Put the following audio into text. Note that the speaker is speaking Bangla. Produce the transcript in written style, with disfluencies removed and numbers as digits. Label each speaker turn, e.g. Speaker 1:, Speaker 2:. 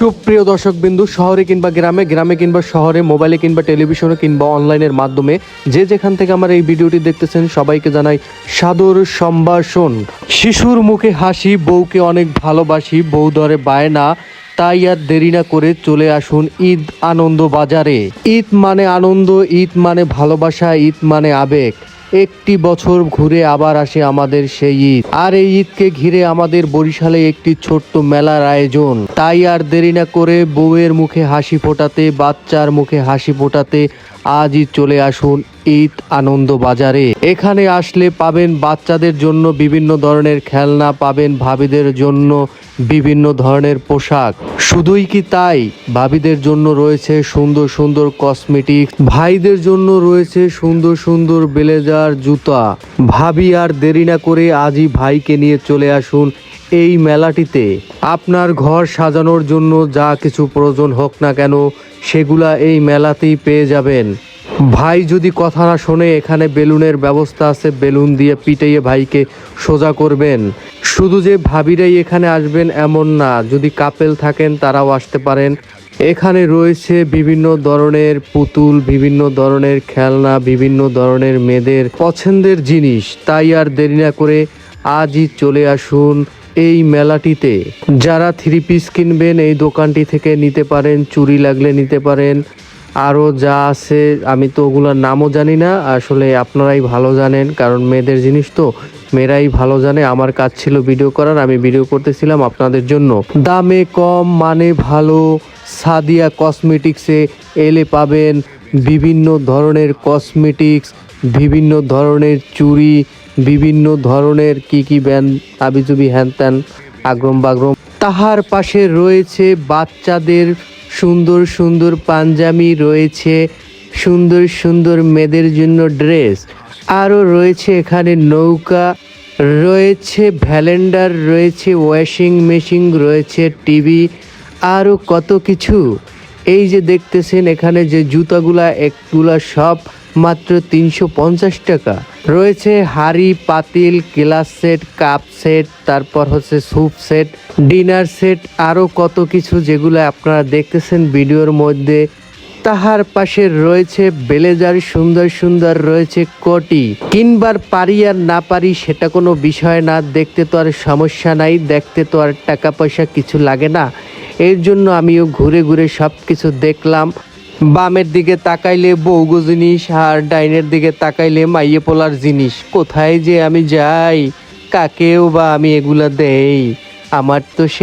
Speaker 1: সুপ্রিয় দর্শক বিন্দু, শহরে কিংবা গ্রামে, গ্রামে কিংবা শহরে, মোবাইলে কিংবা টেলিভিশনে কিংবা অনলাইনের মাধ্যমে যে যেখান থেকে আমার এই ভিডিওটি দেখতেছেন সবাইকে জানাই সাদর সম্ভাষণ। শিশুর মুখে হাসি, বউকে অনেক ভালোবাসি, বউ ধরে বায়না, তাই আর দেরি না করে চলে আসুন ঈদ আনন্দ বাজারে। ঈদ মানে আনন্দ, ঈদ মানে ভালোবাসা, ঈদ মানে আবেগ। একটি বছর ঘুরে আবার আসে আমাদের সেই ঈদ, আর এই ঈদকে ঘিরে আমাদের বরিশালে একটি ছোট্ট মেলার আয়োজন। তাই আর দেরি না করে বউয়ের মুখে হাসি ফোটাতে, বাচ্চার মুখে হাসি ফোটাতে আজই চলে আসুন ঈদ আনন্দ বাজারে। এখানে আসলে পাবেন বাচ্চাদের জন্য বিভিন্ন ধরনের খেলনা, পাবেন ভাবিদের জন্য বিভিন্ন ধরনের পোশাক। শুধুই কি তাই, ভাবিদের জন্য রয়েছে সুন্দর সুন্দর কসমেটিক্স, ভাইদের জন্য রয়েছে সুন্দর সুন্দর ব্লেজার, জুতা। ভাবি আর দেরি না করে আজই ভাইকে নিয়ে চলে আসুন এই মেলাটিতে। আপনার ঘর সাজানোর জন্য যা কিছু প্রয়োজন হোক না কেন, সেগুলা এই মেলাতেই পেয়ে যাবেন। ভাই যদি কথা না শোনে, এখানে বেলুনের ব্যবস্থা আছে, বেলুন দিয়ে পিটাইয়ে ভাইকে সোজা করবেন। শুধু যে ভাবিরাই এখানে আসবেন এমন না, যদি কাপেল থাকেন তারাও আসতে পারেন। এখানে রয়েছে বিভিন্ন ধরনের পুতুল, বিভিন্ন ধরনের খেলনা, বিভিন্ন ধরনের মেয়েদের পছন্দের জিনিস। তাই আর দেরি না করে আজই চলে আসুন এই মেলাটিতে। যারা থ্রি পিস কিনবেন এই দোকানটি থেকে নিতে পারেন, চুড়ি লাগলে নিতে পারেন, আরও যা আছে আমি তো ওগুলোর নামও জানি না, আসলে আপনারাই ভালো জানেন, কারণ মেয়েদের জিনিস তো মেয়েরাই ভালো জানে। আমার কাজ ছিল ভিডিও করার, আমি ভিডিও করতেছিলাম আপনাদের জন্য। দামে কম, মানে ভালো। সাদিয়া কসমেটিক্সে এলে পাবেন বিভিন্ন ধরনের কসমেটিক্স, বিভিন্ন ধরনের চুড়ি, বিভিন্ন ধরনের কি ব্যান্ড আবিজুবি হ্যান ত্যান আগ্রম বাগ্রম। তাহার পাশে রয়েছে বাচ্চাদের সুন্দর সুন্দর পাঞ্জাবি, রয়েছে সুন্দর সুন্দর মেয়েদের জন্য ড্রেস, আরও রয়েছে এখানে নৌকা, রয়েছে ভ্যালেন্ডার, রয়েছে ওয়াশিং মেশিন, রয়েছে টিভি, আরও কত কিছু। এই যে দেখতেছেন এখানে যে জুতাগুলা, একগুলা সব মাত্র 350 টাকা। রয়েছে হাঁড়ি পাতিল, গ্লাস সেট, কাপ সেট, তারপর হচ্ছে স্যুপ সেট, ডিনার সেট, আরও কত কিছু যেগুলো আপনারা দেখতেছেন ভিডিওর মধ্যে। তাহার পাশে রয়েছে ব্লেজার, সুন্দর সুন্দর রয়েছে কোটি। কিনবার পারি আর না পারি সেটা কোনো বিষয় না, দেখতে তো আর সমস্যা নাই, দেখতে তো আর টাকা পয়সা কিছু লাগে না। এর জন্য আমিও ঘুরে ঘুরে সব কিছু দেখলাম। বামের দিকে তাকাইলে বউগো জিনিস, আর ডাইনের দিকে তাকাইলে মাইয়ে পোলার জিনিস। কোথায় যে আমি যাই, কাকেও বা আমি এগুলা দেই, আমার তো সে